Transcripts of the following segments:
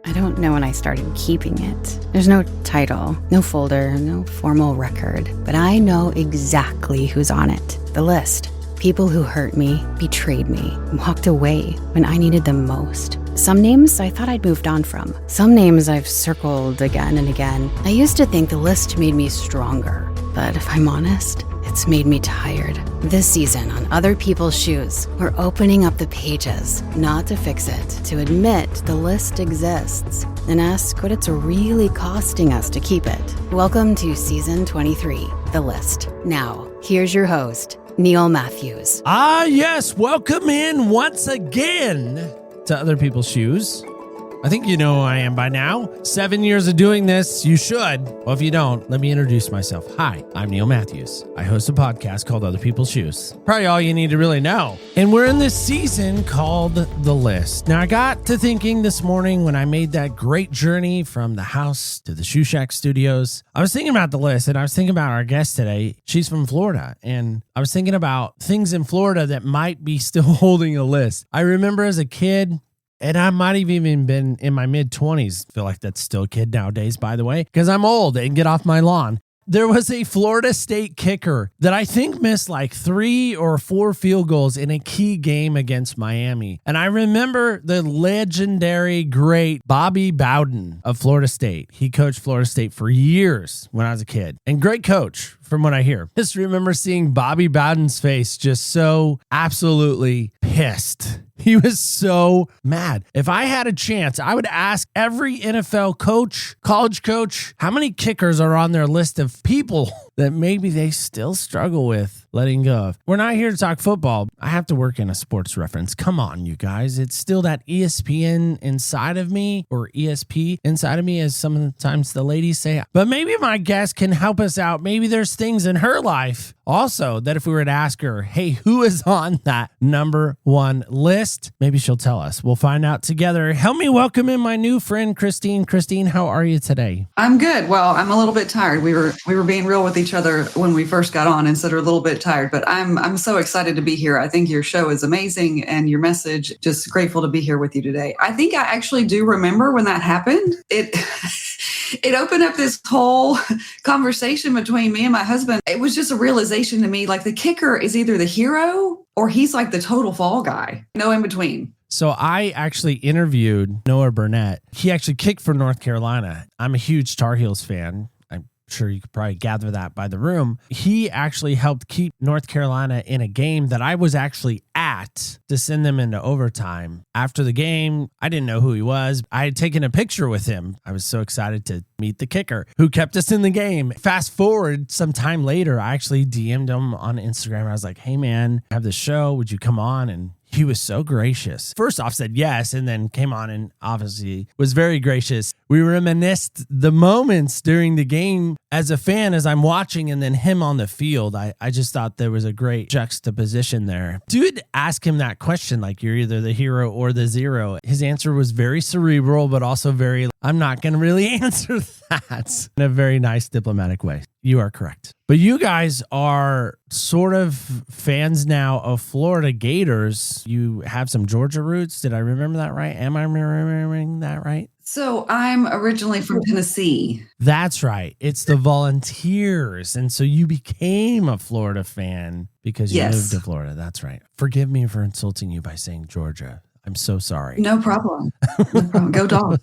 I don't know when I started keeping it. There's no title, no folder, no formal record, but I know exactly who's on it. The list. People who hurt me, betrayed me, walked away when I needed them most. Some names I thought I'd moved on from. Some names I've circled again and again. I used to think the list made me stronger, but if I'm honest, it's made me tired. This season on Other People's Shoes, we're opening up the pages, not to fix it, to admit the list exists, and ask what it's really costing us to keep it. Welcome to Season 23, The List. Now, here's your host, Neil Matthews. Yes, welcome in once again to Other People's Shoes. I think you know who I am by now. 7 years of doing this, you should. Well, if you don't, let me introduce myself. Hi, I'm Neil Matthews. I host a podcast called Other People's Shoes. Probably all you need to really know. And we're in this season called The List. Now, I got to thinking this morning when I made that great journey from the house to the Shoe Shack studios. I was thinking about the list, and I was thinking about our guest today. She's from Florida, and I was thinking about things in Florida that might be still holding a list. I remember as a kid, and I might have even been in my mid-20s. Feel like that's still a kid nowadays, by the way, because I'm old and get off my lawn. There was a Florida State kicker that I think missed like 3 or 4 field goals in a key game against Miami. And I remember the legendary, great Bobby Bowden of Florida State. He coached Florida State for years when I was a kid. And great coach, from what I hear. Just remember seeing Bobby Bowden's face just so absolutely pissed. He was so mad. If I had a chance, I would ask every NFL coach, college coach, how many kickers are on their list of people that maybe they still struggle with letting go of. We're not here to talk football. I have to work in a sports reference. Come on, you guys. It's still that ESPN inside of me, or ESP inside of me, as sometimes the ladies say. But maybe my guest can help us out. Maybe there's things in her life also that if we were to ask her, hey, who is on that number one list? Maybe she'll tell us. We'll find out together. Help me welcome in my new friend, Christine. Christine, how are you today? I'm good. Well, I'm a little bit tired. We were being real with each other when we first got on and said we're a little bit tired, but I'm so excited to be here. I think your show is amazing and your message, just grateful to be here with you today. I think I actually do remember when that happened. It opened up this whole conversation between me and my husband. It was just a realization to me, like the kicker is either the hero or he's like the total fall guy. No in between. So I actually interviewed Noah Burnett. He actually kicked for North Carolina. I'm a huge Tar Heels fan. I'm sure you could probably gather that by the room. He actually helped keep North Carolina in a game that I was actually at to send them into overtime. After the game, I didn't know who he was. I had taken a picture with him. I was so excited to meet the kicker who kept us in the game. Fast forward some time later, I actually DM'd him on Instagram. I was like, hey man, I have this show. Would you come on? And he was so gracious. First off, said yes, and then came on and obviously was very gracious. We reminisced the moments during the game as a fan, as I'm watching, and then him on the field. I just thought there was a great juxtaposition there. Dude, ask him that question, like you're either the hero or the zero. His answer was very cerebral, but also very, I'm not going to really answer that in a very nice diplomatic way. You are correct. But you guys are sort of fans now of Florida Gators. You have some Georgia roots. Did I remember that right? Am I remembering that right? So I'm originally from Tennessee. That's right. It's the Volunteers. And so you became a Florida fan because you moved to Florida. That's right. Forgive me for insulting you by saying Georgia. I'm so sorry. No problem. No problem. Go Dogs.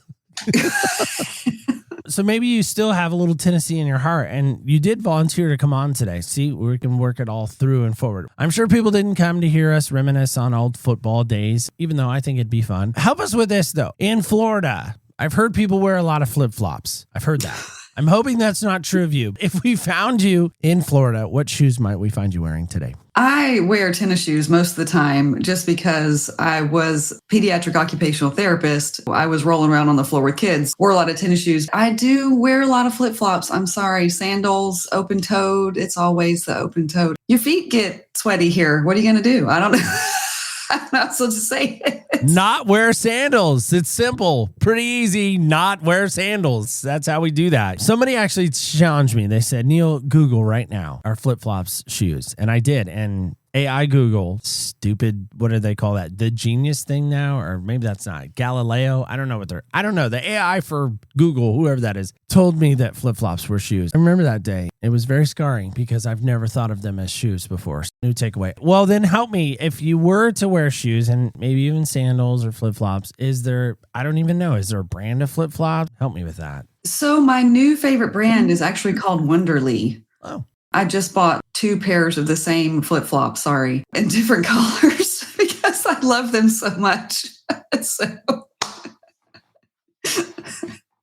So maybe you still have a little Tennessee in your heart, and you did volunteer to come on today. See, we can work it all through and forward. I'm sure people didn't come to hear us reminisce on old football days, even though I think it'd be fun. Help us with this, though. In Florida, I've heard people wear a lot of flip-flops. I've heard that. I'm hoping that's not true of you. If we found you in Florida, what shoes might we find you wearing today? I wear tennis shoes most of the time just because I was pediatric occupational therapist. I was rolling around on the floor with kids, wore a lot of tennis shoes. I do wear a lot of flip-flops. I'm sorry, sandals, open-toed. It's always the open-toed. Your feet get sweaty here. What are you going to do? I don't know. I'm not supposed to say it. Not wear sandals. It's simple. Pretty easy. Not wear sandals. That's how we do that. Somebody actually challenged me. They said, Neil, Google right now our flip-flops shoes. And I did. And AI Google, stupid, what do they call that? The genius thing now? Or maybe that's not. Galileo? I don't know I don't know. The AI for Google, whoever that is, told me that flip-flops were shoes. I remember that day. It was very scarring because I've never thought of them as shoes before. New takeaway. Well, then help me. If you were to wear shoes and maybe even sandals or flip-flops, I don't even know, is there a brand of flip-flop? Help me with that. So my new favorite brand is actually called Wonderly. Oh. I just bought 2 pairs of the same flip-flops, in different colors because I love them so much. So.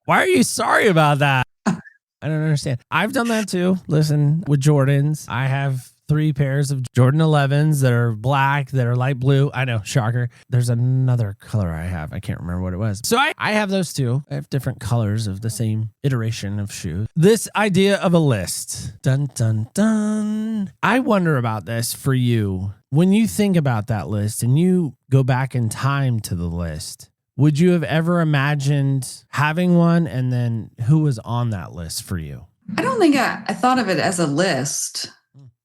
Why are you sorry about that? I don't understand. I've done that too. Listen, with Jordans, I have 3 pairs of Jordan 11s that are black, that are light blue. I know, shocker. There's another color I have. I can't remember what it was. So I have those too. I have different colors of the same iteration of shoes. This idea of a list. Dun, dun, dun. I wonder about this for you. When you think about that list and you go back in time to the list, would you have ever imagined having one, and then who was on that list for you? I don't think I thought of it as a list.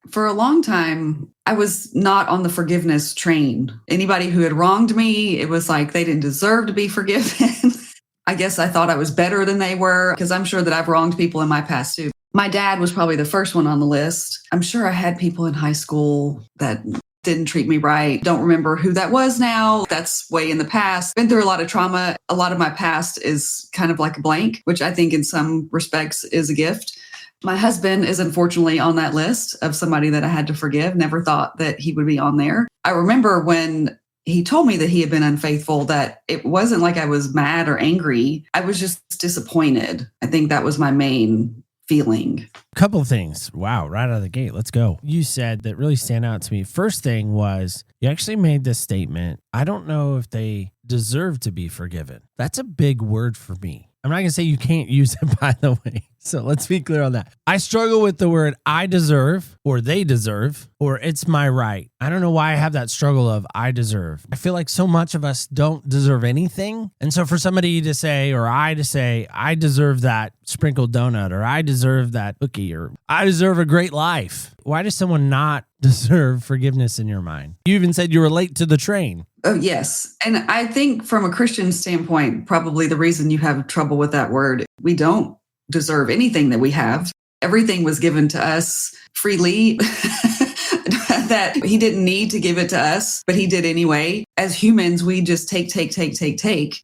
For a long time, I was not on the forgiveness train. Anybody who had wronged me, it was like they didn't deserve to be forgiven. I guess I thought I was better than they were, because I'm sure that I've wronged people in my past too. My dad was probably the first one on the list. I'm sure I had people in high school that didn't treat me right. Don't remember who that was now. That's way in the past. Been through a lot of trauma. A lot of my past is kind of like a blank, which I think in some respects is a gift. My husband is unfortunately on that list of somebody that I had to forgive. Never thought that he would be on there. I remember when he told me that he had been unfaithful, that it wasn't like I was mad or angry. I was just disappointed. I think that was my main feeling. Couple of things. Wow, right out of the gate. Let's go. You said that really stand out to me. First thing was you actually made this statement. I don't know if they deserve to be forgiven. That's a big word for me. I'm not going to say you can't use it, by the way. So let's be clear on that. I struggle with the word I deserve, or they deserve, or it's my right. I don't know why I have that struggle of I deserve. I feel like so much of us don't deserve anything. And so for somebody to say, or I to say, I deserve that sprinkled donut, or I deserve that cookie, or I deserve a great life. Why does someone not deserve forgiveness in your mind? You even said you were late to the train. Oh, yes. And I think from a Christian standpoint, probably the reason you have trouble with that word, we don't deserve anything that we have. Everything was given to us freely, that he didn't need to give it to us, but he did anyway. As humans, we just take,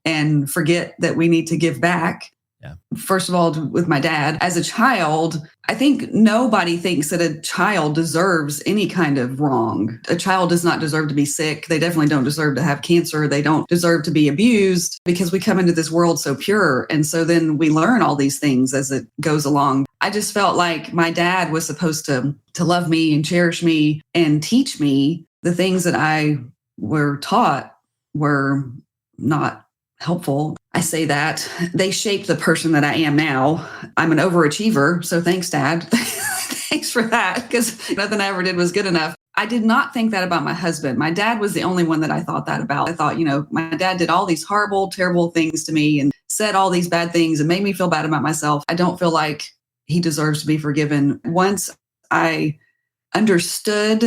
and forget that we need to give back. Yeah. First of all, with my dad, as a child, I think nobody thinks that a child deserves any kind of wrong. A child does not deserve to be sick. They definitely don't deserve to have cancer. They don't deserve to be abused, because we come into this world so pure. And so then we learn all these things as it goes along. I just felt like my dad was supposed to love me and cherish me and teach me the things that I were taught were not helpful. I say that they shaped the person that I am now. I'm an overachiever. So thanks, Dad. Thanks for that, because nothing I ever did was good enough. I did not think that about my husband. My dad was the only one that I thought that about. I thought, my dad did all these horrible, terrible things to me and said all these bad things and made me feel bad about myself. I don't feel like he deserves to be forgiven. Once I understood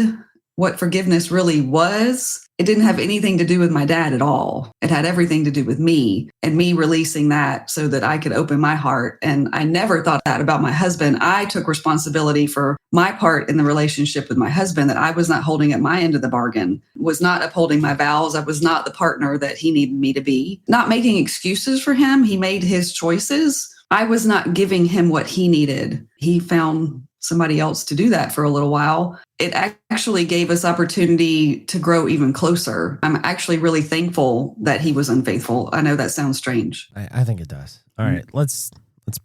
what forgiveness really was, it didn't have anything to do with my dad at all. It had everything to do with me and me releasing that so that I could open my heart. And I never thought that about my husband. I took responsibility for my part in the relationship with my husband, that I was not holding at my end of the bargain, was not upholding my vows. I was not the partner that he needed me to be. Not making excuses for him. He made his choices. I was not giving him what he needed. He found somebody else to do that for a little while. It actually gave us opportunity to grow even closer. I'm actually really thankful that he was unfaithful. I know that sounds strange. I think it does. All right, let's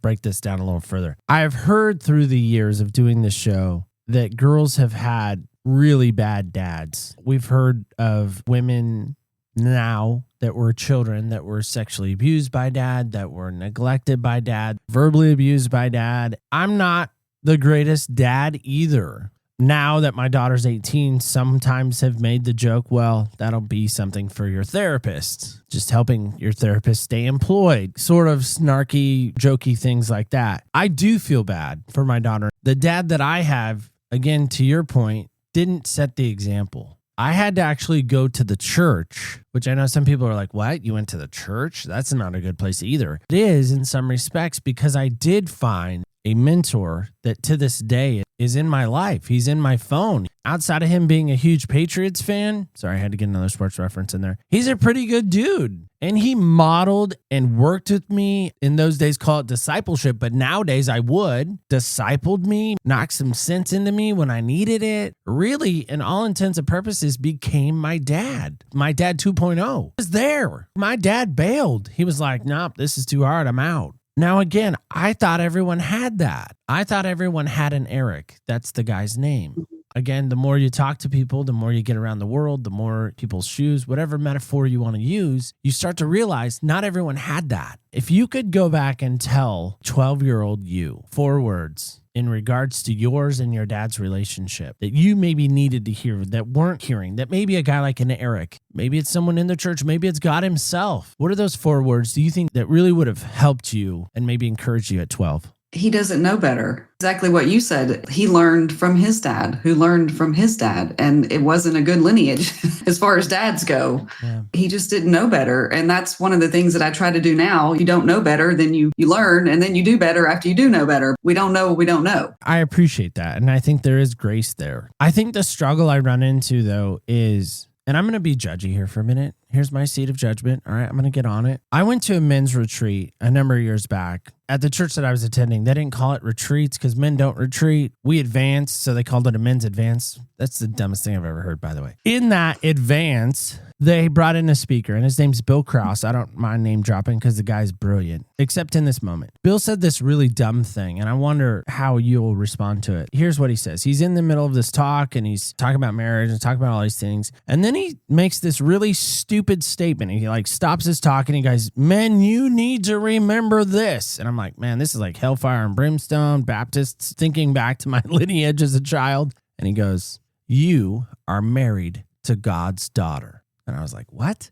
break this down a little further. I've heard through the years of doing this show that girls have had really bad dads. We've heard of women now that were children that were sexually abused by dad, that were neglected by dad, verbally abused by dad. I'm not the greatest dad either. Now that my daughter's 18, sometimes have made the joke, well, that'll be something for your therapist, just helping your therapist stay employed, sort of snarky, jokey things like that. I do feel bad for my daughter. The dad that I have, again, to your point, didn't set the example. I had to actually go to the church, which I know some people are like, what? You went to the church? That's not a good place either. It is in some respects because I did find a mentor that to this day is in my life. He's in my phone. Outside of him being a huge Patriots fan, sorry, I had to get another sports reference in there. He's a pretty good dude. And he modeled and worked with me. In those days, call it discipleship, but nowadays I would. Discipled me, knocked some sense into me when I needed it. Really, in all intents and purposes, became my dad. My dad 2.0 was there. My dad bailed. He was like, nope, this is too hard. I'm out. Now, again, I thought everyone had that. I thought everyone had an Eric. That's the guy's name. Again, the more you talk to people, the more you get around the world, the more people's shoes, whatever metaphor you want to use, you start to realize not everyone had that. If you could go back and tell 12-year-old you 4 words in regards to yours and your dad's relationship that you maybe needed to hear that weren't hearing, that maybe a guy like an Eric, maybe it's someone in the church, maybe it's God himself. What are those 4 words do you think that really would have helped you and maybe encouraged you at 12? He doesn't know better. Exactly what you said. He learned from his dad, who learned from his dad. And it wasn't a good lineage as far as dads go. Yeah. He just didn't know better. And that's one of the things that I try to do now. You don't know better, then you learn, and then you do better after you do know better. We don't know what we don't know. I appreciate that. And I think there is grace there. I think the struggle I run into, though, is, and I'm going to be judgy here for a minute. Here's my seat of judgment. All right, I'm going to get on it. I went to a men's retreat a number of years back at the church that I was attending. They didn't call it retreats because men don't retreat. We advance, so they called it a men's advance. That's the dumbest thing I've ever heard, by the way. In that advance, they brought in a speaker, and his name's Bill Krause. I don't mind name dropping because the guy's brilliant, except in this moment. Bill said this really dumb thing, and I wonder how you'll respond to it. Here's what he says. He's in the middle of this talk, and he's talking about marriage and talking about all these things. And then he makes this really stupid statement. He stops his talk, and he goes, men, you need to remember this. And I'm like, man, this is like hellfire and brimstone, Baptists thinking back to my lineage as a child. And he goes, you are married to God's daughter. And I was like, what?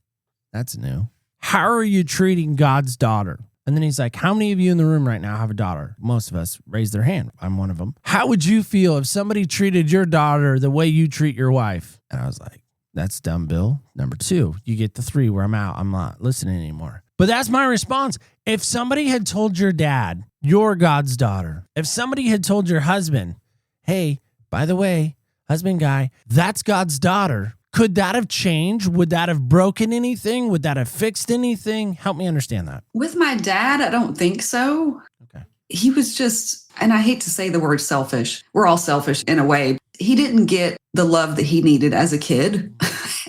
That's new. How are you treating God's daughter? And then he's like, how many of you in the room right now have a daughter? Most of us raised their hand. I'm one of them. How would you feel if somebody treated your daughter the way you treat your wife? And I was like, that's dumb, Bill. Number 2, you get the 3 where I'm out. I'm not listening anymore. But that's my response. If somebody had told your dad, you're God's daughter. If somebody had told your husband, hey, by the way, husband guy, that's God's daughter. Could that have changed? Would that have broken anything? Would that have fixed anything? Help me understand that. With my dad, I don't think so. Okay. He was just, and I hate to say the word selfish. We're all selfish in a way. He didn't get the love that he needed as a kid.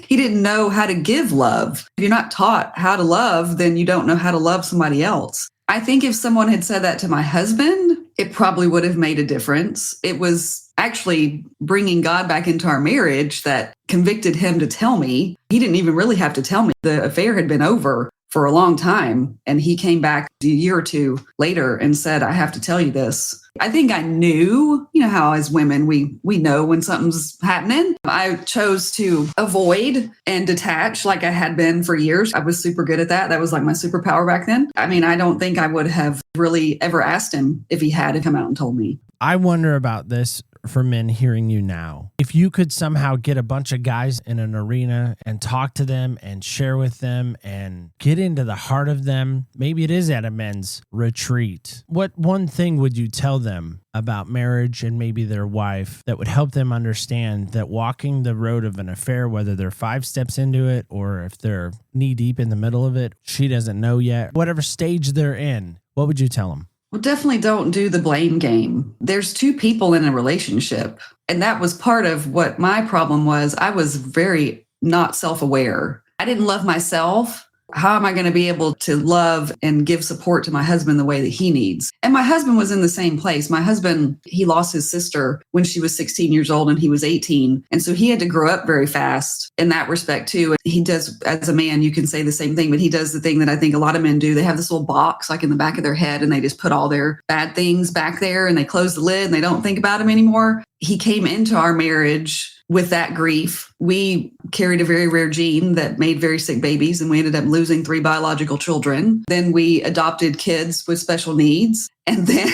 He didn't know how to give love. If you're not taught how to love, then you don't know how to love somebody else. I think if someone had said that to my husband, it probably would have made a difference. It was actually bringing God back into our marriage that convicted him to tell me. He didn't even really have to tell me. The affair had been over for a long time. And he came back a year or 2 later and said, I have to tell you this. I think I knew, you know how as women, we know when something's happening. I chose to avoid and detach like I had been for years. I was super good at that. That was like my superpower back then. I mean, I don't think I would have really ever asked him if he had come out and told me. I wonder about this for men hearing you now. If you could somehow get a bunch of guys in an arena and talk to them and share with them and get into the heart of them, maybe it is at a men's retreat. What one thing would you tell them about marriage and maybe their wife that would help them understand that walking the road of an affair, whether they're 5 steps into it or if they're knee deep in the middle of it, she doesn't know yet, whatever stage they're in, what would you tell them? Well, definitely don't do the blame game. There's 2 people in a relationship. And that was part of what my problem was. I was very not self-aware. I didn't love myself. How am I going to be able to love and give support to my husband the way that he needs? And my husband was in the same place. My husband, he lost his sister when she was 16 years old and he was 18. And so he had to grow up very fast in that respect too. He does, as a man, you can say the same thing, but he does the thing that I think a lot of men do. They have this little box like in the back of their head and they just put all their bad things back there and they close the lid and they don't think about them anymore. He came into our marriage with that grief. We carried a very rare gene that made very sick babies, and we ended up losing 3 biological children. Then we adopted kids with special needs. And then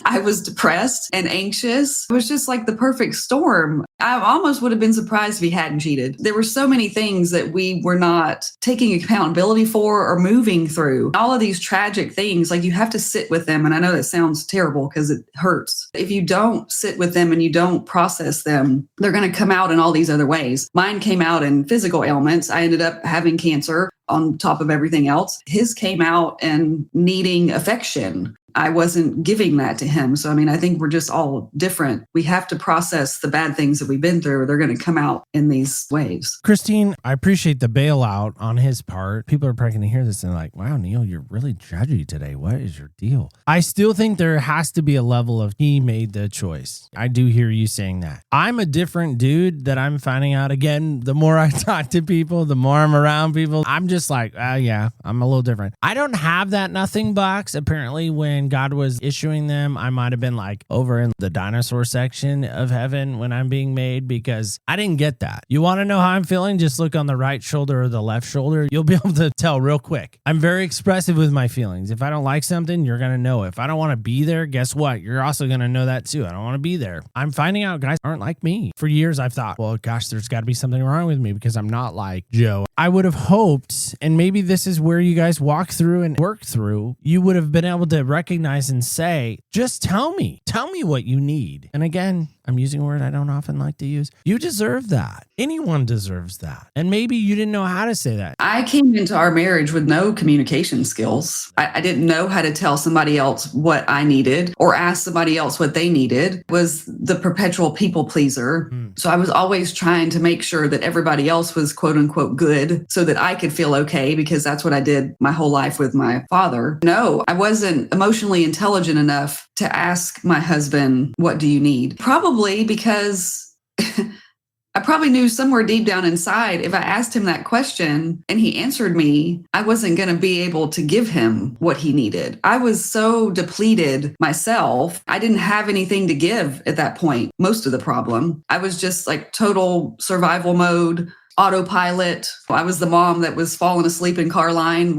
I I was depressed and anxious. It was just like the perfect storm. I almost would have been surprised if he hadn't cheated. There were so many things that we were not taking accountability for or moving through. All of these tragic things, like you have to sit with them. And I know that sounds terrible because it hurts. If you don't sit with them and you don't process them, they're going to come out in all these other ways. Mine came out in physical ailments. I ended up having cancer on top of everything else. His came out in needing affection. I wasn't giving that to him. So, I think we're just all different. We have to process the bad things that we've been through. They're going to come out in these ways. Christine, I appreciate the bailout on his part. People are probably going to hear this and like, wow, Neil, you're really judgy today. What is your deal? I still think there has to be a level of he made the choice. I do hear you saying that. I'm a different dude that I'm finding out. Again, the more I talk to people, the more I'm around people, I'm just like, yeah, I'm a little different. I don't have that nothing box. Apparently, when God was issuing them, I might have been like over in the dinosaur section of heaven when I'm being made, because I didn't get that. You want to know how I'm feeling? Just look on the right shoulder or the left shoulder. You'll be able to tell real quick. I'm very expressive with my feelings. If I don't like something, you're going to know. If I don't want to be there, guess what? You're also going to know that too. I don't want to be there. I'm finding out guys aren't like me. For years, I've thought, well, gosh, there's got to be something wrong with me because I'm not like Joe. I would have hoped, and maybe this is where you guys walk through and work through, you would have been able to recognize and say, just tell me what you need. And again, I'm using a word I don't often like to use. You deserve that. Anyone deserves that. And maybe you didn't know how to say that. I came into our marriage with no communication skills. I didn't know how to tell somebody else what I needed or ask somebody else what they needed. Was the perpetual people pleaser. So I was always trying to make sure that everybody else was quote unquote good so that I could feel okay, because that's what I did my whole life with my father. No, I wasn't emotionally intelligent enough to ask my husband, what do you need? Probably because I probably knew somewhere deep down inside, if I asked him that question and he answered me, I wasn't going to be able to give him what he needed. I was so depleted myself. I didn't have anything to give at that point. Most of the problem, I was just like total survival mode, autopilot. I was the mom that was falling asleep in car line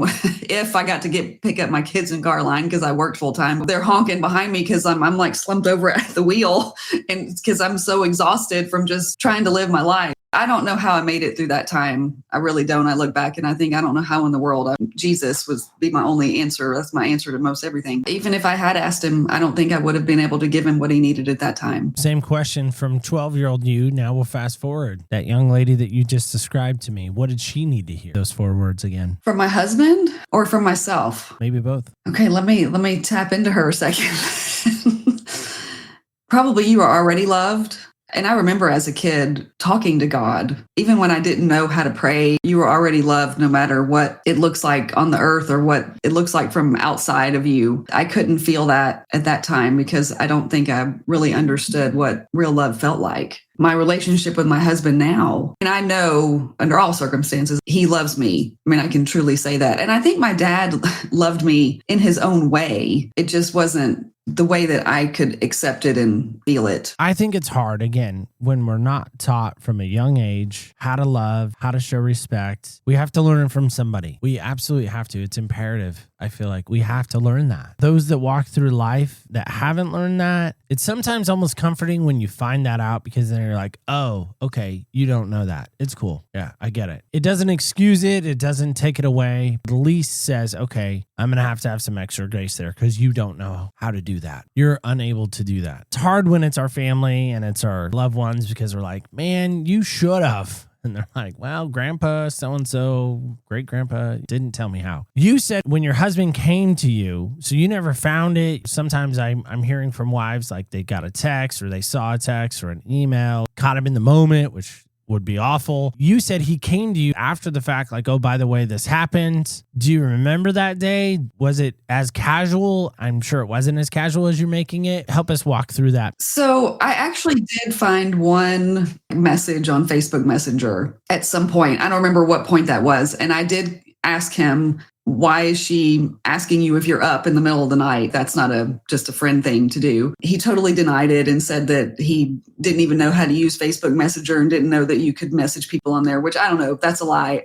if I got to pick up my kids in car line because I worked full time. They're honking behind me because I'm like slumped over at the wheel, and because I'm so exhausted from just trying to live my life. I don't know how I made it through that time. I really don't. I look back and I think I don't know how in the world. Jesus would be my only answer. That's my answer to most everything. Even if I had asked him, I don't think I would have been able to give him what he needed at that time. Same question from 12-year-old you. Now we'll fast forward. That young lady that you just described to me, what did she need to hear? Those 4 words again. From my husband or from myself? Maybe both. Okay, let me tap into her a second. Probably you are already loved. And I remember as a kid talking to God, even when I didn't know how to pray, you were already loved no matter what it looks like on the earth or what it looks like from outside of you. I couldn't feel that at that time because I don't think I really understood what real love felt like. My relationship with my husband now, and I know under all circumstances, he loves me. I can truly say that. And I think my dad loved me in his own way. It just wasn't the way that I could accept it and feel it. I think it's hard, again, when we're not taught from a young age how to love, how to show respect. We have to learn it from somebody. We absolutely have to. It's imperative. I feel like we have to learn that. Those that walk through life that haven't learned that, it's sometimes almost comforting when you find that out, because then you're like, oh, okay, you don't know that. It's cool. Yeah, I get it. It doesn't excuse it. It doesn't take it away. It at least says, okay, I'm going to have some extra grace there because you don't know how to do that. You're unable to do that. It's hard when it's our family and it's our loved ones because we're like, man, you should have. And they're like, well, grandpa, so-and-so, great-grandpa didn't tell me how. You said when your husband came to you, so you never found it. Sometimes I'm hearing from wives like they got a text or they saw a text or an email, caught him in the moment, which would be awful. You said he came to you after the fact, like, oh, by the way, this happened. Do you remember that day? Was it as casual? I'm sure it wasn't as casual as you're making it. Help us walk through that. So I actually did find one message on Facebook Messenger at some point. I don't remember what point that was. And I did ask him, why is she asking you if you're up in the middle of the night? That's not just a friend thing to do. He totally denied it and said that he didn't even know how to use Facebook Messenger and didn't know that you could message people on there, which I don't know if that's a lie.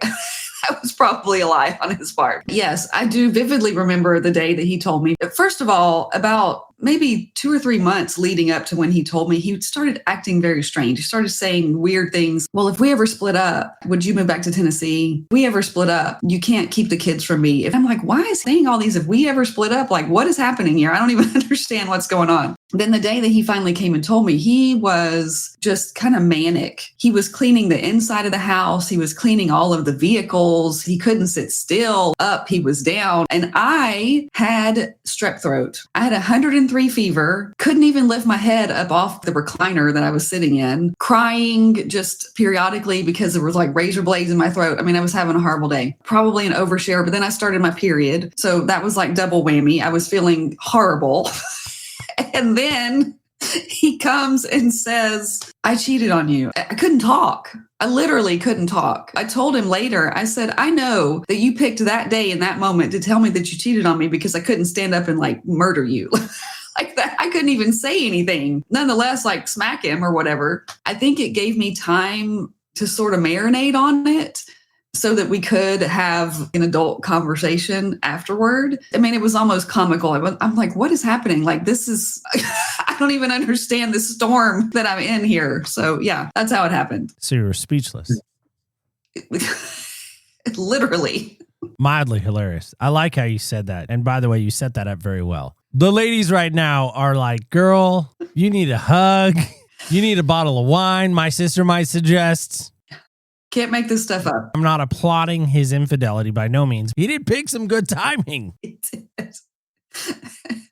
That was probably a lie on his part. Yes, I do vividly remember the day that he told me, first of all, about maybe 2 or 3 months leading up to when he told me, he started acting very strange. He started saying weird things. Well, if we ever split up, would you move back to Tennessee? If we ever split up, you can't keep the kids from me. If I'm like, why is he saying all these? If we ever split up, like, what is happening here? I don't even understand what's going on. Then the day that he finally came and told me, he was just kind of manic. He was cleaning the inside of the house. He was cleaning all of the vehicles. He couldn't sit still. Up, he was down. And I had strep throat. I had 103 fever, couldn't even lift my head up off the recliner that I was sitting in, crying just periodically because there was like razor blades in my throat. I mean, I was having a horrible day, probably an overshare, but then I started my period. So that was like double whammy. I was feeling horrible. And then he comes and says, I cheated on you. I couldn't talk. I literally couldn't talk. I told him later, I said, I know that you picked that day and that moment to tell me that you cheated on me because I couldn't stand up and like murder you. Like that. I couldn't even say anything. Nonetheless, like smack him or whatever. I think it gave me time to sort of marinate on it, so that we could have an adult conversation afterward. I mean, it was almost comical. I'm like, what is happening? Like, this is, I don't even understand this storm that I'm in here. So yeah, that's how it happened. So you were speechless. Literally. Mildly hilarious. I like how you said that. And by the way, you set that up very well. The ladies right now are like, girl, you need a hug. You need a bottle of wine. My sister might suggest. Can't make this stuff up. I'm not applauding his infidelity by no means. He did pick some good timing.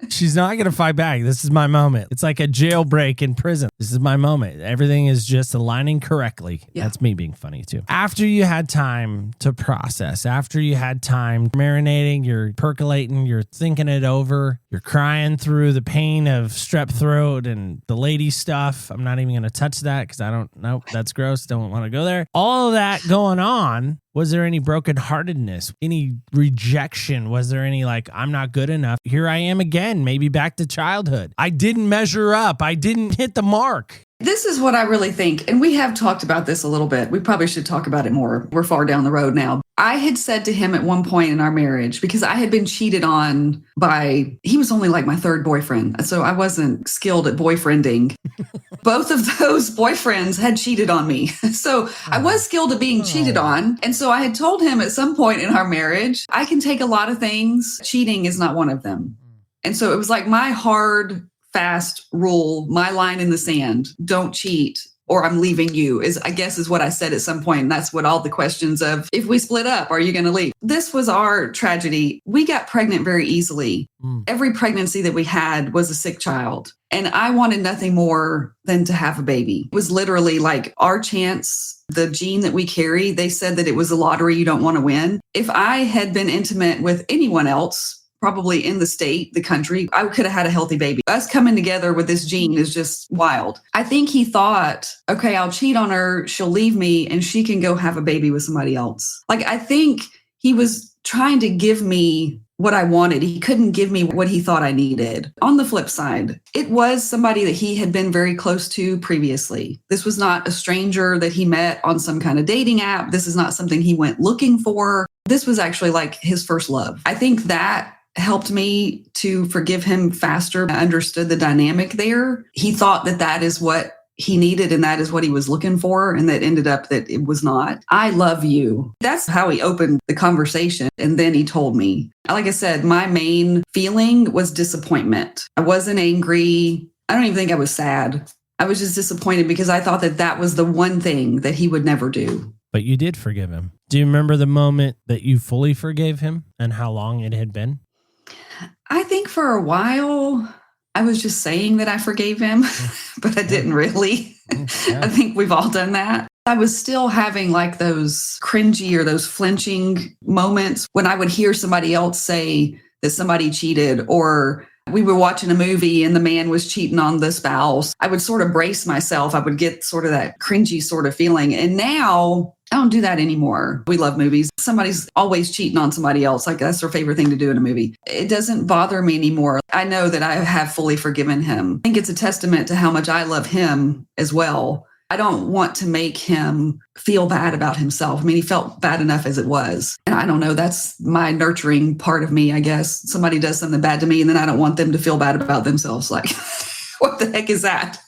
She's not going to fight back. This is my moment. It's like a jailbreak in prison. This is my moment. Everything is just aligning correctly. Yeah. That's me being funny too. After you had time to process, after you had time marinating, you're percolating, you're thinking it over, you're crying through the pain of strep throat and the lady stuff. I'm not even going to touch that because I don't know. That's gross. Don't want to go there. All of that going on. Was there any brokenheartedness, any rejection? Was there any like, I'm not good enough? Here I am again, maybe back to childhood. I didn't measure up. I didn't hit the mark. This is what I really think. And we have talked about this a little bit. We probably should talk about it more. We're far down the road now. I had said to him at one point in our marriage, because I had been cheated on by, he was only like my third boyfriend. So I wasn't skilled at boyfriending. Both of those boyfriends had cheated on me. So I was skilled at being cheated on. And so I had told him at some point in our marriage, I can take a lot of things. Cheating is not one of them. And so it was like my hard, fast rule, my line in the sand, don't cheat or I'm leaving you is what I said at some point. And that's what all the questions of, if we split up, are you going to leave? This was our tragedy. We got pregnant very easily. Every pregnancy that we had was a sick child. And I wanted nothing more than to have a baby. It was literally like our chance, the gene that we carry. They said that it was a lottery you don't want to win. If I had been intimate with anyone else, probably in the state, the country, I could have had a healthy baby. Us coming together with this gene is just wild. I think he thought, okay, I'll cheat on her. She'll leave me and she can go have a baby with somebody else. Like, I think he was trying to give me what I wanted. He couldn't give me what he thought I needed. On the flip side, it was somebody that he had been very close to previously. This was not a stranger that he met on some kind of dating app. This is not something he went looking for. This was actually like his first love. I think that helped me to forgive him faster. I understood the dynamic there. He thought that that is what he needed and that is what he was looking for. And that ended up that it was not. I love you. That's how he opened the conversation. And then he told me, like I said, my main feeling was disappointment. I wasn't angry. I don't even think I was sad. I was just disappointed because I thought that that was the one thing that he would never do. But you did forgive him. Do you remember the moment that you fully forgave him and how long it had been? I think for a while, I was just saying that I forgave him, but I didn't really. Yeah. I think we've all done that. I was still having like those cringy or those flinching moments when I would hear somebody else say that somebody cheated, or we were watching a movie and the man was cheating on the spouse. I would sort of brace myself. I would get sort of that cringy sort of feeling. And now I don't do that anymore. We love movies. Somebody's always cheating on somebody else. Like that's their favorite thing to do in a movie. It doesn't bother me anymore. I know that I have fully forgiven him. I think it's a testament to how much I love him as well. I don't want to make him feel bad about himself. I mean, he felt bad enough as it was. And I don't know, that's my nurturing part of me, I guess. Somebody does something bad to me and then I don't want them to feel bad about themselves. Like, what the heck is that?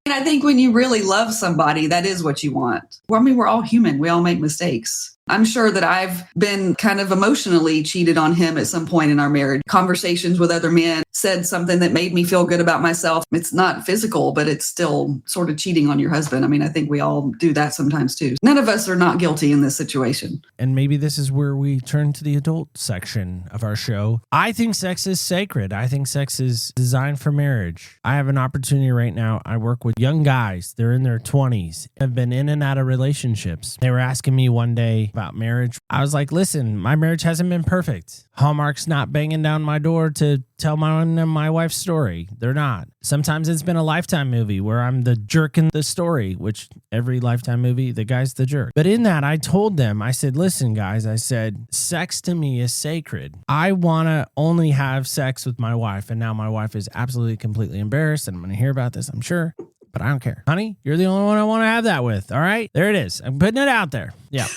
And I think when you really love somebody, that is what you want. Well, I mean, we're all human. We all make mistakes. I'm sure that I've been kind of emotionally cheated on him at some point in our marriage. Conversations with other men, said something that made me feel good about myself. It's not physical, but it's still sort of cheating on your husband. I mean, I think we all do that sometimes too. None of us are not guilty in this situation. And maybe this is where we turn to the adult section of our show. I think sex is sacred. I think sex is designed for marriage. I have an opportunity right now. I work with young guys. They're in their 20s, have been in and out of relationships. They were asking me one day about marriage. I was like, listen, my marriage hasn't been perfect. Hallmark's not banging down my door to tell my wife's story. They're not. Sometimes it's been a Lifetime movie where I'm the jerk in the story, which every Lifetime movie, the guy's the jerk. But in that, I told them, I said, listen, guys, I said, sex to me is sacred. I want to only have sex with my wife. And now my wife is absolutely, completely embarrassed. And I'm going to hear about this, I'm sure. But I don't care. Honey, you're the only one I want to have that with. All right? There it is. I'm putting it out there. Yeah.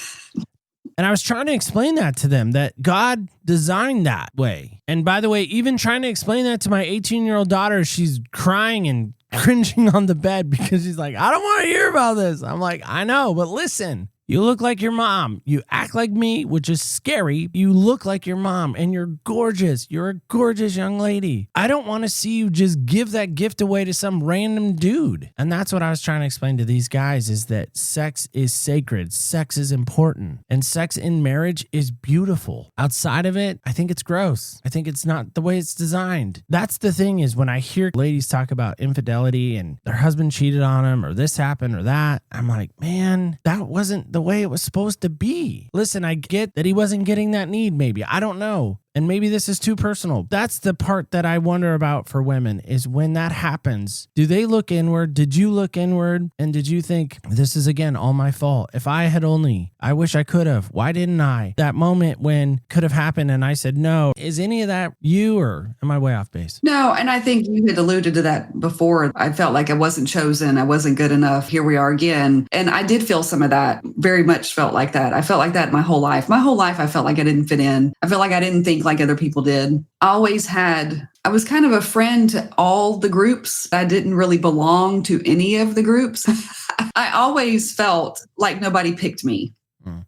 And I was trying to explain that to them, that God designed that way. And by the way, even trying to explain that to my 18-year-old daughter, she's crying and cringing on the bed because she's like, I don't want to hear about this. I'm like, I know, but listen. You look like your mom. You act like me, which is scary. You look like your mom and you're gorgeous. You're a gorgeous young lady. I don't want to see you just give that gift away to some random dude. And that's what I was trying to explain to these guys, is that sex is sacred. Sex is important. And sex in marriage is beautiful. Outside of it, I think it's gross. I think it's not the way it's designed. That's the thing, is when I hear ladies talk about infidelity and their husband cheated on them or this happened or that, I'm like, man, that wasn't the way it was supposed to be. Listen, I get that he wasn't getting that need, maybe. I don't know. And maybe this is too personal. That's the part that I wonder about for women, is when that happens, do they look inward? Did you look inward? And did you think, this is again all my fault? If I had only, I wish I could have. Why didn't I? That moment when could have happened and I said no. Is any of that you, or am I way off base? No, and I think you had alluded to that before. I felt like I wasn't chosen. I wasn't good enough. Here we are again. And I did feel some of that, very much felt like that. I felt like that my whole life. My whole life, I felt like I didn't fit in. I felt like I didn't think like other people did. I was kind of a friend to all the groups. I didn't really belong to any of the groups. I always felt like nobody picked me.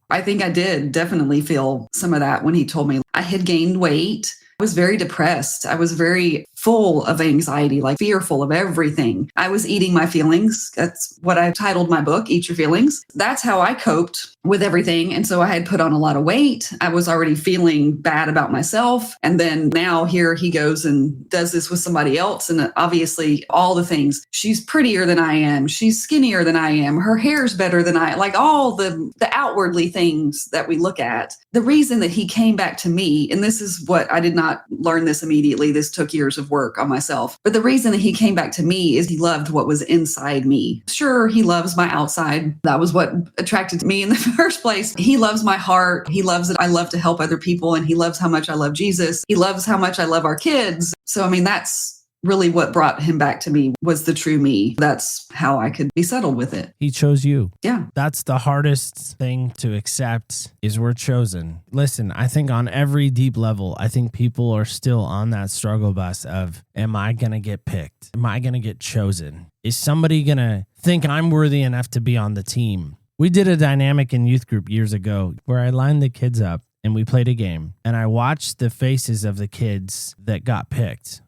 I think I did definitely feel some of that when he told me I had gained weight. I was very depressed. I was very full of anxiety, like fearful of everything. I was eating my feelings. That's what I titled my book, Eat Your Feelings. That's how I coped with everything. And so I had put on a lot of weight. I was already feeling bad about myself. And then now here he goes and does this with somebody else. And obviously all the things, she's prettier than I am. She's skinnier than I am. Her hair's better than like all the outwardly things that we look at. The reason that he came back to me, and this is what I did not learn this immediately. This took years of work on myself. But the reason that he came back to me is he loved what was inside me. Sure, he loves my outside. That was what attracted me in the first place. He loves my heart. He loves that I love to help other people. And he loves how much I love Jesus. He loves how much I love our kids. So, I mean, that's really what brought him back to me, was the true me. That's how I could be settled with it. He chose you. Yeah. That's the hardest thing to accept, is we're chosen. Listen, I think on every deep level, I think people are still on that struggle bus of, am I going to get picked? Am I going to get chosen? Is somebody going to think I'm worthy enough to be on the team? We did a dynamic in youth group years ago where I lined the kids up and we played a game, and I watched the faces of the kids that got picked.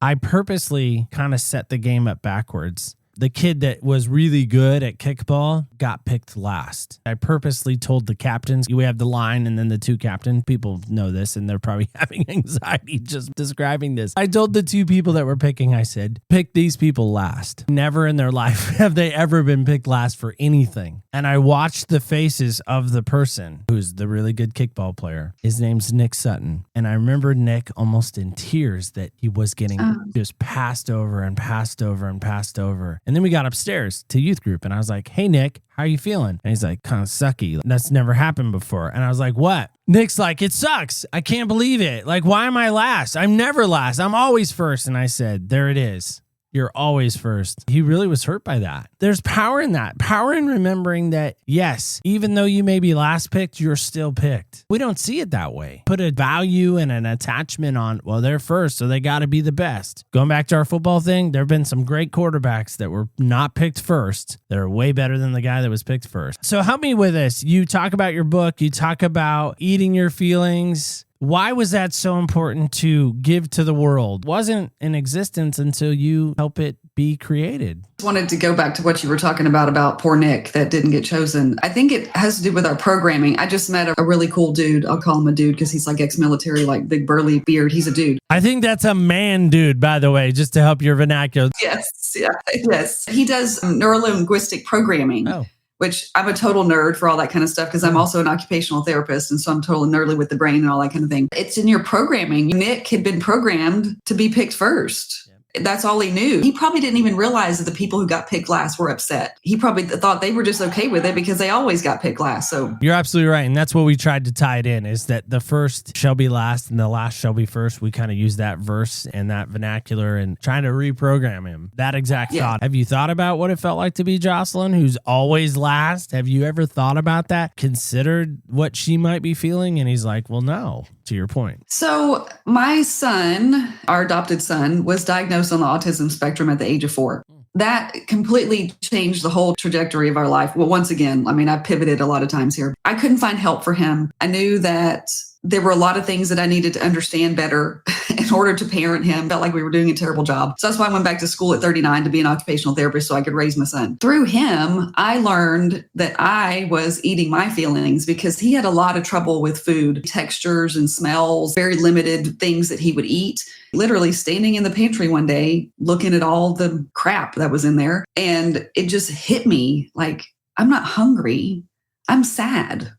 I purposely kind of set the game up backwards. The kid that was really good at kickball got picked last. I purposely told the captains, we have the line and then the two captains. People know this and they're probably having anxiety just describing this. I told the two people that were picking, I said, pick these people last. Never in their life have they ever been picked last for anything. And I watched the faces of the person who's the really good kickball player. His name's Nick Sutton. And I remember Nick almost in tears that he was getting just passed over and passed over and passed over. And then we got upstairs to youth group and I was like, hey, Nick, how are you feeling? And he's like, kind of sucky. That's never happened before. And I was like, what? Nick's like, it sucks. I can't believe it. Like, why am I last? I'm never last. I'm always first. And I said, there it is. You're always first. He really was hurt by that. There's power in that. Power in remembering that, yes, even though you may be last picked, you're still picked. We don't see it that way. Put a value and an attachment on, well, they're first, so they got to be the best. Going back to our football thing, there have been some great quarterbacks that were not picked first. They're way better than the guy that was picked first. So help me with this. You talk about your book. You talk about eating your feelings. Why was that so important to give to the world? It wasn't in existence until you help it be created. I wanted to go back to what you were talking about poor Nick that didn't get chosen. I think it has to do with our programming. I just met a really cool dude. I'll call him a dude because he's like ex-military, like big burly beard. He's a dude. I think that's a man dude, by the way, just to help your vernacular. Yes. Yeah. Yes. He does neurolinguistic programming. Oh. Which I'm a total nerd for all that kind of stuff because I'm also an occupational therapist. And so I'm totally nerdly with the brain and all that kind of thing. It's in your programming. Nick had been programmed to be picked first. That's all he knew. He probably didn't even realize that the people who got picked last were upset. He probably thought they were just okay with it because they always got picked last. So you're absolutely right. And that's what we tried to tie it in, is that the first shall be last and the last shall be first. We kind of use that verse and that vernacular and trying to reprogram him. That exact thought. Have you thought about what it felt like to be Jocelyn, who's always last? Have you ever thought about that? Considered what she might be feeling? And he's like, well, no, to your point. So my son, our adopted son, was diagnosed on the autism spectrum at the age of 4. That completely changed the whole trajectory of our life. Well, once again, I mean, I pivoted a lot of times here. I couldn't find help for him. I knew that there were a lot of things that I needed to understand better in order to parent him. Felt like we were doing a terrible job. So that's why I went back to school at 39 to be an occupational therapist so I could raise my son. Through him, I learned that I was eating my feelings because he had a lot of trouble with food, textures and smells, very limited things that he would eat. Literally standing in the pantry one day, looking at all the crap that was in there. And it just hit me like, I'm not hungry. I'm sad.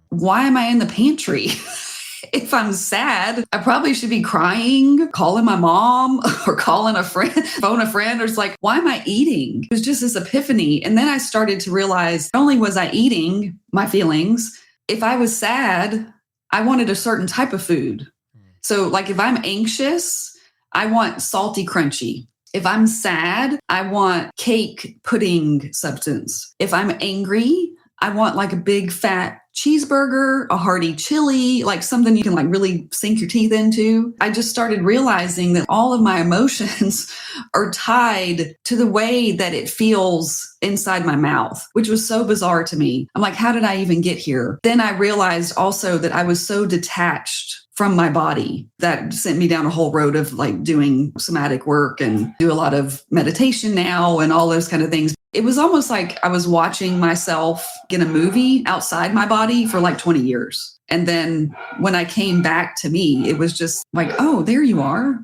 Why am I in the pantry? If I'm sad, I probably should be crying, calling my mom or calling a friend, phone a friend. Or it's like, why am I eating? It was just this epiphany. And then I started to realize not only was I eating my feelings, if I was sad, I wanted a certain type of food. So like if I'm anxious, I want salty, crunchy. If I'm sad, I want cake pudding substance. If I'm angry, I want like a big fat cheeseburger, a hearty chili, like something you can like really sink your teeth into. I just started realizing that all of my emotions are tied to the way that it feels inside my mouth, which was so bizarre to me. I'm like, how did I even get here? Then I realized also that I was so detached from my body. That sent me down a whole road of like doing somatic work and do a lot of meditation now and all those kind of things. It was almost like I was watching myself in a movie outside my body for like 20 years. And then when I came back to me, it was just like, oh, there you are.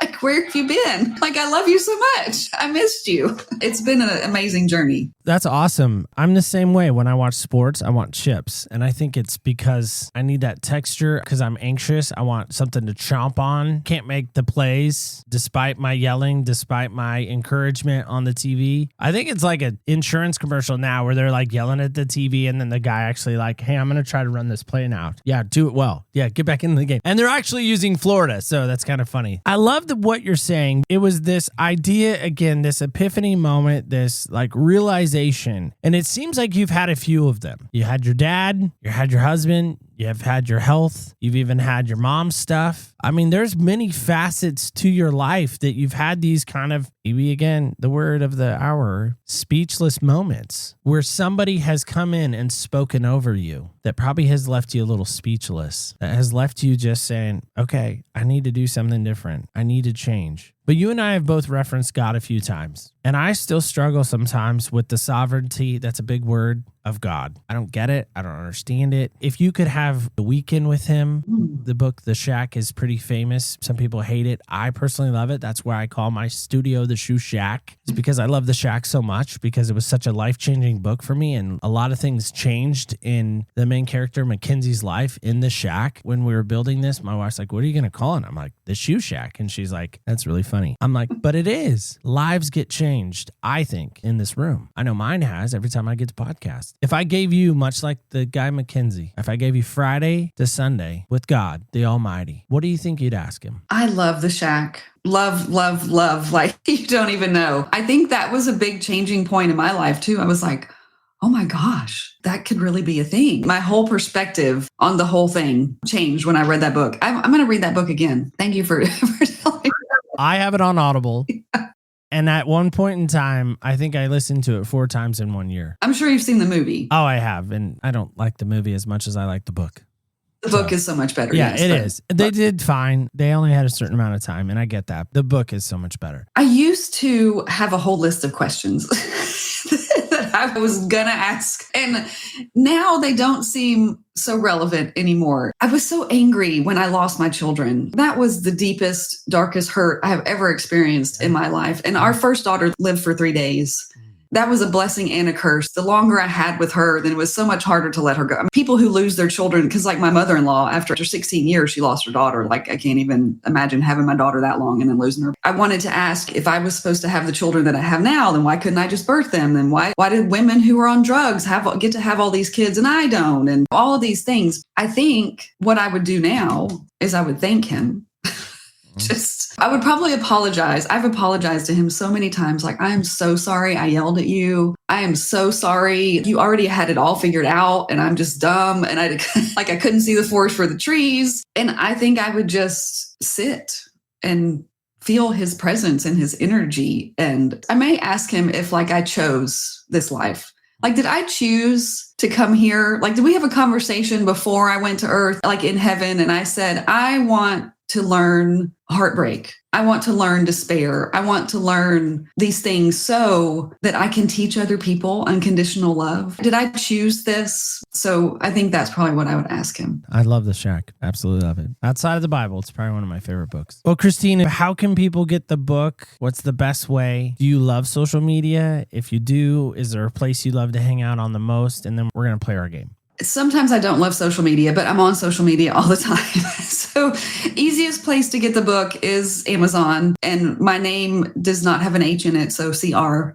Like, where have you been? Like, I love you so much. I missed you. It's been an amazing journey. That's awesome. I'm the same way. When I watch sports, I want chips. And I think it's because I need that texture because I'm anxious. I want something to chomp on. Can't make the plays despite my yelling, despite my encouragement on the TV. I think it's like an insurance commercial now where they're like yelling at the TV and then the guy actually like, hey, I'm going to try to run this play now. Yeah, do it well. Yeah, get back into the game. And they're actually using Florida. So that's kind of funny. I love what you're saying. It was this idea, again, this epiphany moment, this like realization. And it seems like you've had a few of them. You had your dad, you had your husband, you have had your health, you've even had your mom's stuff. I mean, there's many facets to your life that you've had these kind of, maybe again, the word of the hour, speechless moments where somebody has come in and spoken over you that probably has left you a little speechless, that has left you just saying, okay, I need to do something different. I need to change. But you and I have both referenced God a few times. And I still struggle sometimes with the sovereignty, that's a big word, of God. I don't get it. I don't understand it. If you could have a weekend with him, the book The Shack is pretty famous. Some people hate it. I personally love it. That's why I call my studio the Shoe Shack. It's because I love The Shack so much because it was such a life-changing book for me. And a lot of things changed in the main character, Mackenzie's life in The Shack. When we were building this, my wife's like, what are you going to call it? I'm like, The Shoe Shack. And she's like, that's really funny. I'm like, but it is. Lives get changed, I think, in this room. I know mine has every time I get to podcast. If I gave you, much like the guy Mackenzie, if I gave you Friday to Sunday with God, the Almighty, what do you think you'd ask him? I love the shack. Love, love, love. Like, you don't even know. I think that was a big changing point in my life too. I was like, oh my gosh, that could really be a thing. My whole perspective on the whole thing changed when I read that book. I'm going to read that book again. Thank you for telling me. I have it on Audible. And at one point in time, I think I listened to it 4 times in 1 year. I'm sure you've seen the movie. Oh, I have. And I don't like the movie as much as I like the book. The book is so much better. Yeah, yes, it is. They did fine. They only had a certain amount of time, and I get that. The book is so much better. I used to have a whole list of questions that I was going to ask. And now they don't seem so relevant anymore. I was so angry when I lost my children. That was the deepest, darkest hurt I have ever experienced in my life. And our first daughter lived for 3 days. That was a blessing and a curse. The longer I had with her, then it was so much harder to let her go. I mean, people who lose their children, because like my mother-in-law, after 16 years, she lost her daughter. Like, I can't even imagine having my daughter that long and then losing her. I wanted to ask, if I was supposed to have the children that I have now, then why couldn't I just birth them? Then why did women who are on drugs get to have all these kids and I don't? And all of these things. I think what I would do now is I would thank him. I would probably apologize. I've apologized to him so many times. Like, I am so sorry I yelled at you. I am so sorry. You already had it all figured out and I'm just dumb. And I couldn't see the forest for the trees. And I think I would just sit and feel his presence and his energy. And I may ask him if I chose this life. Like, did I choose to come here? Like, did we have a conversation before I went to earth, like in heaven? And I said, I want to learn heartbreak. I want to learn despair. I want to learn these things so that I can teach other people unconditional love. Did I choose this? So I think that's probably what I would ask him. I love The Shack. Absolutely love it. Outside of the Bible, it's probably one of my favorite books. Well, Christine, how can people get the book? What's the best way? Do you love social media? If you do, is there a place you love to hang out on the most? And then we're going to play our game. Sometimes I don't love social media, but I'm on social media all the time. So easiest place to get the book is Amazon. And my name does not have an H in it. So Christina.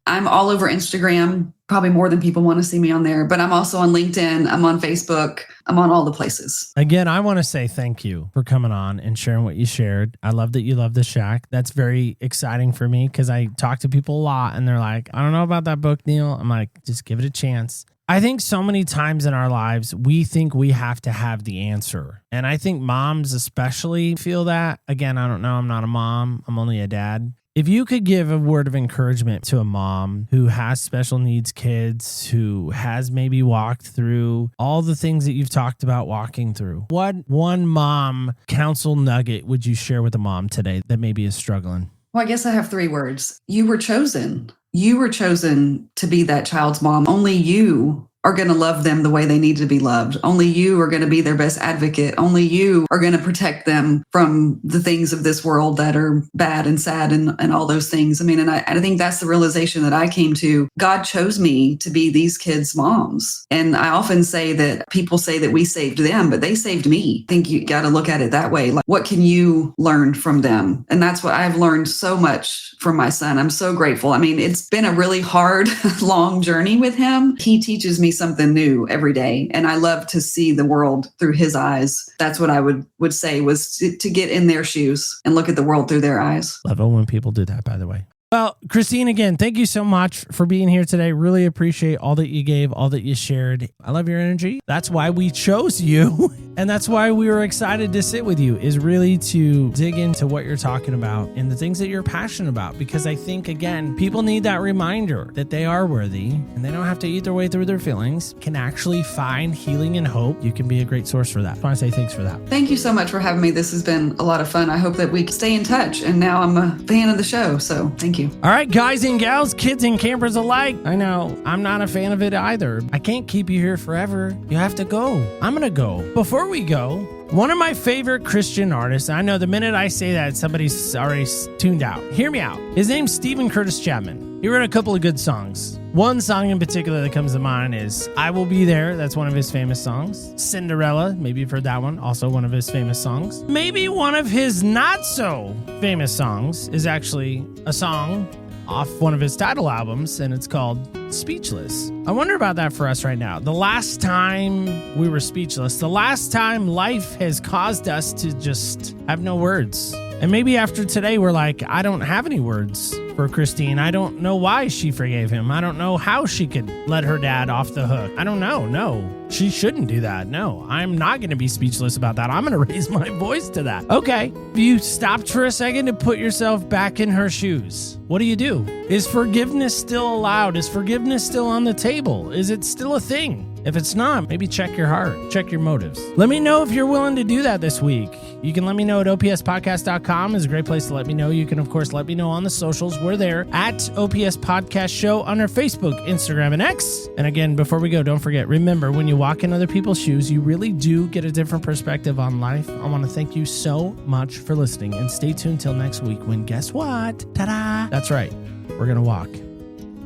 I'm all over Instagram, probably more than people want to see me on there. But I'm also on LinkedIn. I'm on Facebook. I'm on all the places. Again, I want to say thank you for coming on and sharing what you shared. I love that you love The Shack. That's very exciting for me because I talk to people a lot and they're like, I don't know about that book, Neil. I'm like, just give it a chance. I think so many times in our lives, we think we have to have the answer. And I think moms especially feel that. Again, I don't know. I'm not a mom. I'm only a dad. If you could give a word of encouragement to a mom who has special needs kids, who has maybe walked through all the things that you've talked about walking through, what one mom counsel nugget would you share with a mom today that maybe is struggling? Well, I guess I have 3 words. You were chosen. You were chosen to be that child's mom. Only you are going to love them the way they need to be loved. Only you are going to be their best advocate. Only you are going to protect them from the things of this world that are bad and sad and all those things. I mean, and I think that's the realization that I came to. God chose me to be these kids' moms. And I often say that people say that we saved them, but they saved me. I think you got to look at it that way. Like, what can you learn from them? And that's what I've learned so much from my son. I'm so grateful. I mean, it's been a really hard, long journey with him. He teaches me something new every day. And I love to see the world through his eyes. That's what I would say was to get in their shoes and look at the world through their eyes. Love it when people do that, by the way. Well, Christine, again, thank you so much for being here today. Really appreciate all that you gave, all that you shared. I love your energy. That's why we chose you. And that's why we were excited to sit with you, is really to dig into what you're talking about and the things that you're passionate about. Because I think, again, people need that reminder that they are worthy and they don't have to eat their way through their feelings, can actually find healing and hope. You can be a great source for that. I want to say thanks for that. Thank you so much for having me. This has been a lot of fun. I hope that we can stay in touch. And now I'm a fan of the show. So thank you. All right, guys and gals, kids and campers alike. I know I'm not a fan of it either. I can't keep you here forever. You have to go. I'm going to go. Before we go, one of my favorite Christian artists, I know the minute I say that, somebody's already tuned out. Hear me out. His name's Stephen Curtis Chapman. He wrote a couple of good songs. One song in particular that comes to mind is I Will Be There. That's one of his famous songs. Cinderella, maybe you've heard that one. Also one of his famous songs. Maybe one of his not so famous songs is actually a song off one of his title albums, and it's called speechless. I wonder about that for us right now. The last time we were speechless, the last time life has caused us to just have no words. And maybe after today, we're like, I don't have any words for Christine. I don't know why she forgave him. I don't know how she could let her dad off the hook. I don't know. No, she shouldn't do that. No, I'm not going to be speechless about that. I'm going to raise my voice to that. Okay. If you stopped for a second to put yourself back in her shoes, what do? Is forgiveness still allowed? Is forgiveness still on the table? Is it still a thing? If it's not, maybe check your heart, check your motives. Let me know if you're willing to do that this week. You can let me know at opspodcast.com is a great place to let me know. You can, of course, let me know on the socials. We're there at OPS Podcast Show on our Facebook, Instagram, and X. And again, before we go, don't forget, remember, when you walk in other people's shoes, you really do get a different perspective on life. I want to thank you so much for listening, and stay tuned till next week when, guess what? Ta-da! That's right. We're going to walk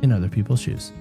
in other people's shoes.